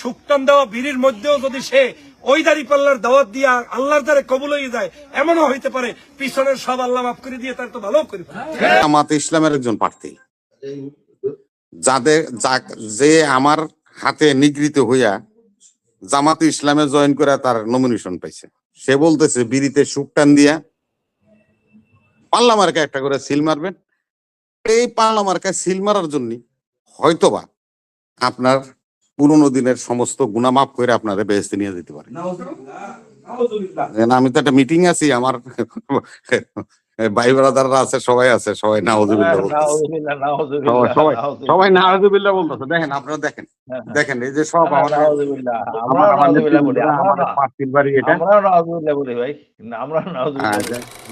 সুক্তান দেওয়া বিড়ির মধ্যেও যদি সে ওই দাড়ি পাল্লার দাওয়াত দিয়া আল্লাহর দ্বারে কবুল হয়ে যায়, এমনও হইতে পারে পিছনের সব আল্লাহ মাফ করে দিয়ে তার তো ভালো করে। জামাতে ইসলামের একজন প্রার্থী যে আমার হাতে নিগৃহীত হইয়া জামাতে ইসলামে জয়েন করে তার নমিনেশন পাইছে, সে বলতেছে বিড়িতে সুকটান দিয়া পাল্লা মার্কা একটা করে সিল মারবেন। এই পাল্লা মার্কা সিল মারার জন্য হয়তোবা আপনার পুরোনো দিনের সমস্ত গুনাহ মাফ করে আপনারা বেহেশতে নিয়ে যেতে পারে। আমি তো একটা মিটিং আছি, আমার ভাই ব্রাদাররা আছে, সবাই আছে, সবাই নাউজুবিল্লাহ বলতেছে, সবাই নাউজুবিল্লাহ বলতেছে। দেখেন, আপনারা দেখেন দেখেন এই যে সব আমাদের পার্টির বাড়ি, এটা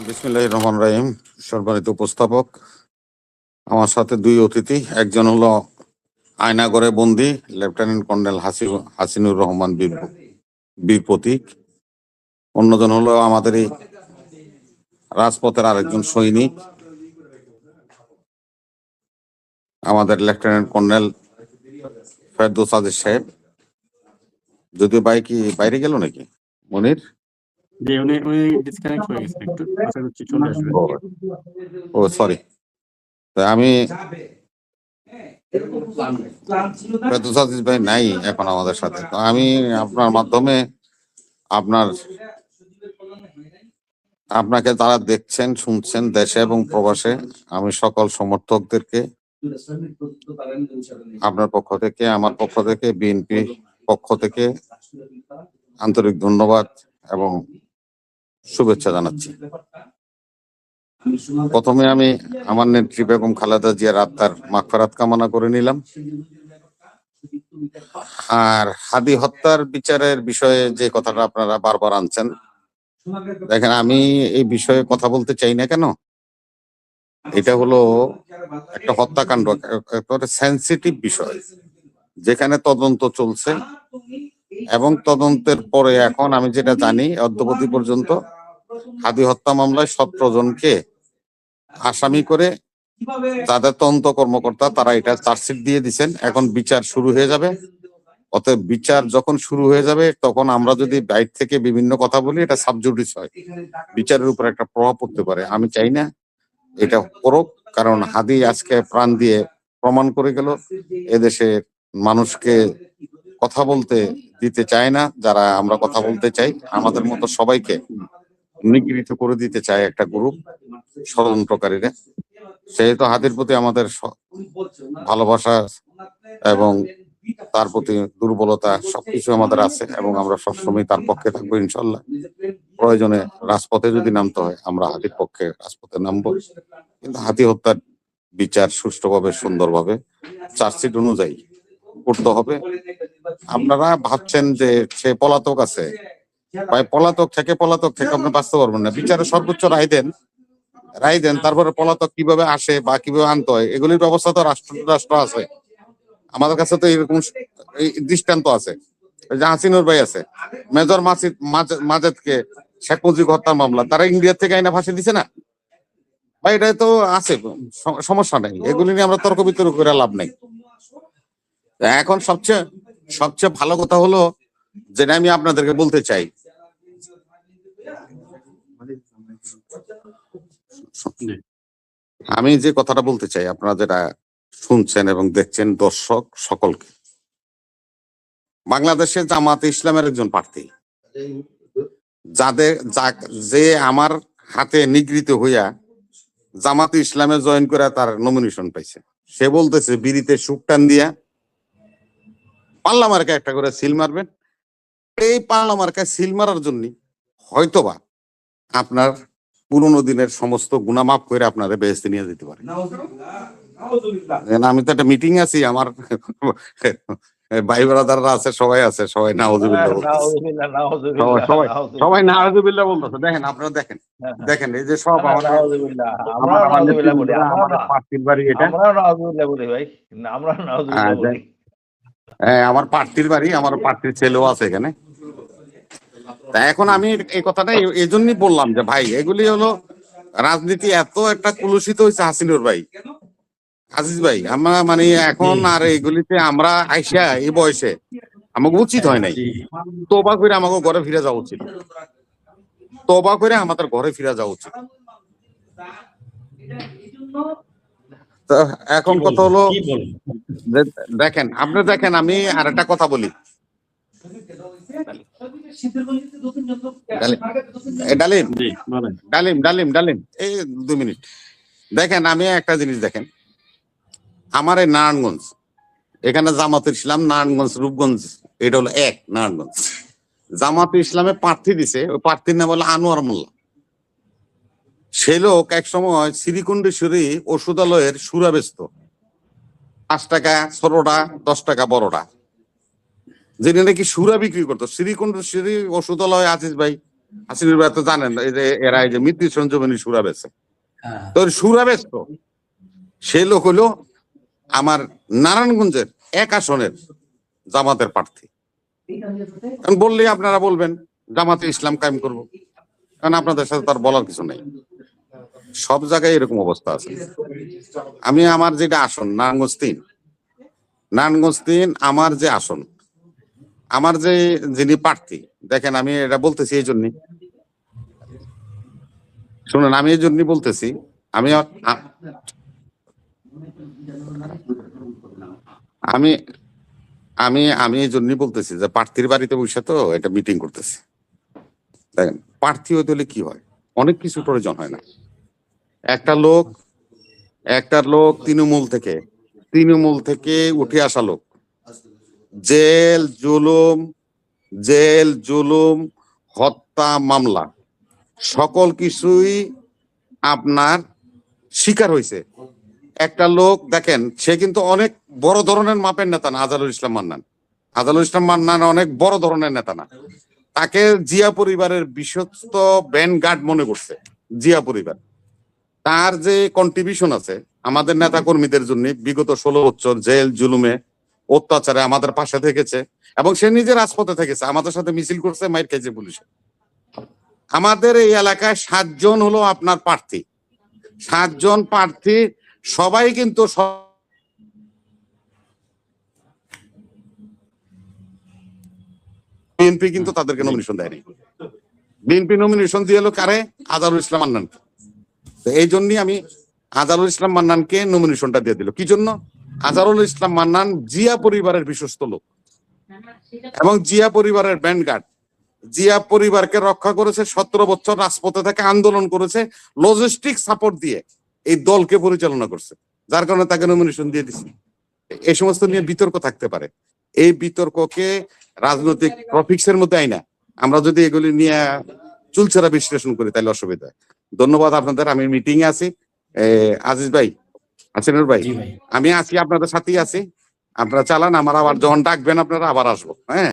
বিসমিল্লাহির রহমানির রহিম। সম্মানিত উপস্থাপক, আমার সাথে দুই অতিথি, একজন হলো আয়নাগরে বন্দী লেফটেন্যান্ট কর্নেল হাসিনুর রহমান বীর প্রতীক, অন্যজন হলো আমাদের এই রাজপথের আরেকজন সৈনিক, আমাদের লেফটেন্যান্ট কর্নেল ফেরদৌস আজিজ সাহেব। যদিও ভাই কি বাইরে গেল নাকি মনির? ও সরি, আমি ফেরদৌস আজিজ ভাই নাই এখন আমাদের সাথে। তো আমি আপনার মাধ্যমে আপনাকে যারা দেখছেন শুনছেন দেশে এবং প্রবাসে, আমি সকল সমর্থকদেরকে আপনার পক্ষ থেকে, আমার পক্ষ থেকে, বিএনপি পক্ষ থেকে আন্তরিক ধন্যবাদ এবং শুভেচ্ছা জানাচ্ছি। প্রথমে আমি আমার নেত্রী বেগম খালেদা জিয়ার আত্মার মাগফিরাত কামনা করে নিলাম। আর হাদি হত্যার বিচারের বিষয়ে যে কথাটা আপনারা বারবার আনছেন, দেখেন আমি এই বিষয়ে কথা বলতে চাই না কেন, এটা হলো একটা হত্যাকাণ্ড, একটা সেন্সিটিভ বিষয়, যেখানে তদন্ত চলছে এবং তদন্তের পরে এখন আমি যেটা জানি অদ্যাবধি পর্যন্ত হাদি হত্যা মামলায় 17 জনকে আসামি করে যাদের তদন্ত কর্মকর্তা তারা এটা চার্জশিট দিয়ে দিচ্ছেন। এখন বিচার শুরু হয়ে যাবে। অতএব বিচার যখন শুরু হয়ে যাবে তখন আমরা যদি বাইরে থেকে বিভিন্ন কথা বলি, এটা সাবজুডিস হয়, বিচারের উপর একটা প্রভাব পড়তে পারে। আমি চাই না এটা করুক, কারণ হাদি আজকে প্রাণ দিয়ে প্রমাণ করে গেল এদেশের মানুষকে কথা বলতে দিতে চায় না। যারা আমরা কথা বলতে চাই, আমাদের মতো সবাইকে নিগৃহীত করে দিতে চায় একটা গ্রুপ, ষড়যন্ত্রকারীরা। সেহেতু হাদির প্রতি আমাদের ভালোবাসা এবং তার প্রতি দুর্বলতা সবকিছু আমাদের আছে এবং আমরা সবসময় তার পক্ষে থাকবো ইনশাল্লাহ। প্রয়োজনে রাজপথে যদি নামতে হয় আমরা হাদির পক্ষে রাজপথে নামবো, কিন্তু হাতি হত্যার বিচার সুষ্ঠুভাবে সুন্দরভাবে চার্জশিট অনুযায়ী করতে হবে। আপনারা ভাবছেন যে সে পলাতক আছে, ভাই পলাতক থেকে আপনি বাঁচতে পারবেন না। বিচারে সর্বোচ্চ রায় দেন, তারপরে পলাতক কিভাবে আসে বা কিভাবে আনতে হয় এগুলির ব্যবস্থা তো রাষ্ট্র আছে। আমাদের কাছে তো এরকম দৃষ্টান্ত আছে, যে হাসিনুর ভাই আছে, মেজর মাজেদকে শেখ মুজিব হত্যার মামলা তারা ইন্ডিয়া থেকে আইনা ফাঁসি দিছে না ভাই, এটা তো আছে, সমস্যা নেই, এগুলি নিয়ে আমরা তর্ক বিতর্ক করে লাভ নেই। এখন সবচেয়ে ভালো কথা হলো যেটা আমি আপনাদেরকে বলতে চাই, আমি যে কথাটা বলতে চাই আপনারা যেটা শুনছেন এবং দেখছেন দর্শক সকলকে, বাংলাদেশের জামাতে ইসলামের একজন প্রার্থী যে আমার হাতে নিগৃহীত হইয়া জামাতে ইসলামে জয়েন করে তার নমিনেশন পাইছে, সে বলতেছে বিড়িতে সুকটান দিয়া পাল্লা মার্কা একটা করে সিল মারবেন। এই পাল্লা মার্কা সিল মারার জন্য হয়তোবা আপনার পুরোনো দিনের সমস্ত গুনাহ মাফ করে আপনারা বেহেশতে নিয়ে যেতে পারে। আমি তো একটা মিটিং আছি, আমার ভাই ব্রাদাররা আছে, সবাই আছে, সবাই নাউজুবিল্লাহ বলতেছে, সবাই নাউজুবিল্লাহ বলতেছে। দেখেন, আপনারা দেখেন এই যে সব আমাদের পার্টির বাড়ি, এটা আমার পার্টির বাড়ি, আমার পার্টির ছেলেও আছে এখানে। তা এখন আমি এই কথাটা এই জন্যই বললাম যে ভাই, এগুলি হলো রাজনীতি এত একটা কুলুষিত হয়েছে হাসিনুর ভাই, আজিজ ভাই, আমরা মানে এখন আর এগুলিতে আমরা আইসা এই বয়সে আমাকে উচিত হয় নাই। তওবা করে আমাকে ঘরে ফিরে যাওয়া উচিত, তওবা করে আমাদের ঘরে ফিরে যাওয়া উচিত। তো এখন কথা হলো যে দেখেন, আপনি দেখেন, আমি আর একটা কথা বলি। ডালিম ডালিম ডালিম ডালিম এই 2 মিনিট দেখেন, আমি একটা জিনিস দেখেন, আমার এই নারায়ণগঞ্জ, এখানে জামাতুল ইসলাম নারায়ণগঞ্জ রূপগঞ্জ, এটা হলো এক নারায়ণগঞ্জ। জামাতুল ইসলামে প্রার্থী দিছে, ওই প্রার্থীর নাম হলো আনোয়ার মোল্লা। সে লোক এক সময় শ্রীকুণ্ডেশ্বরী ওষুধালয়ের সুরা বেচত, 5 টাকা ছোটটা, 10 টাকা বড়টা, যিনি নাকি সুরা বিক্রি করতো। শ্রীকুণ্ডেশ্বরী ওষুধালয় আজিজ ভাই, আসিফ ভাই তো জানেন, এই যে এরা এই যে মৃত্যু সঞ্জীবনী সুরা বেচে, তো সুরা বেচত। সে লোক হলো আমার নারায়ণগঞ্জের 1 আসনের জামাতের প্রার্থী। বললে আপনারা বলবেন জামাতে ইসলাম কায়েম করব, কারণ আপনাদের সাথে তার বলার কিছু নেই। সব জায়গায় এরকম অবস্থা আছে। আমি আমার যেটা আসন নারায়ণগঞ্জ 3, নারায়ণগঞ্জ 3 আমার যে আসন, আমার যে যিনি প্রার্থী, দেখেন আমি এটা বলতেছি এই জন্যই, শুনুন, আমি এই জন্যই বলতেছি, আমি আমি আমি আমি এই জন্যই বলতেছি যে প্রার্থীর বাড়িতে বসে তো এটা মিটিং করতেছি। দেখেন, প্রার্থী হতে হলে কি হয়, অনেক কিছু প্রয়োজন হয় না। একটা লোক তৃণমূল থেকে উঠে আসা লোক, জেল জুলুম হত্যা মামলা সকল কিছুই আপনার শিকার হয়েছে একটা লোক। দেখেন, সে কিন্তু অনেক বড় ধরনের মাপের নেতা না। আজহারুল ইসলাম মান্নান অনেক বড় ধরনের নেতা না। তাকে জিয়া পরিবারের বিশ্বস্ত ভ্যানগার্ড মনে করছে জিয়া পরিবার। তার যে কন্ট্রিবিউশন আছে আমাদের নেতা কর্মীদের জন্য, বিগত 16 বছর জেল জুলুমে অত্যাচারে আমাদের পাশে থেকেছে, এবং সে নিজে রাজপথে থেকেছে, আমাদের সাথে মিছিল করছে, মাইর খেয়েছে পুলিশে। আমাদের এই এলাকায় 7 জন হলো আপনার প্রার্থী, 7 জন প্রার্থী, সবাই কিন্তু বিএনপি কিন্তু তাদেরকে নমিনেশন দেয়নি। বিএনপি নমিনেশন দিয়ে হলো কারে? আজহারুল ইসলাম মান্নান। এই জন্যই আমি আজহারুল ইসলাম মান্নানকে নমিনেশনটা দিয়ে দিল। কি জন্য? আজহারুল ইসলাম মান্নান জিয়া পরিবারের বিশ্বস্ত লোক এবং জিয়া পরিবারের ব্যান্ডগার্ড। জিয়া পরিবারকে রক্ষা করেছে, 17 বছর রাজপথে থেকে আন্দোলন করেছে, লজিস্টিক সাপোর্ট দিয়ে এই দলকে পরিচালনা করছে, যার কারণে তাকে নমিনেশন দিয়ে দিচ্ছে। এই সমস্ত নিয়ে বিতর্ক থাকতে পারে, এই বিতর্ককে রাজনৈতিক টপিক্সের মধ্যে আইনা আমরা যদি এগুলি নিয়ে চুলচেরা বিশ্লেষণ করি তাহলে অসুবিধা। ধন্যবাদ আপনাদের। আমি মিটিং এ আছি। আজিজ ভাই, আসিনুর ভাই, আমি আছি, আপনাদের সাথেই আছি। আপনারা চালান, আমার আবার যখন ডাকবেন আপনারা আবার আসবো। হ্যাঁ।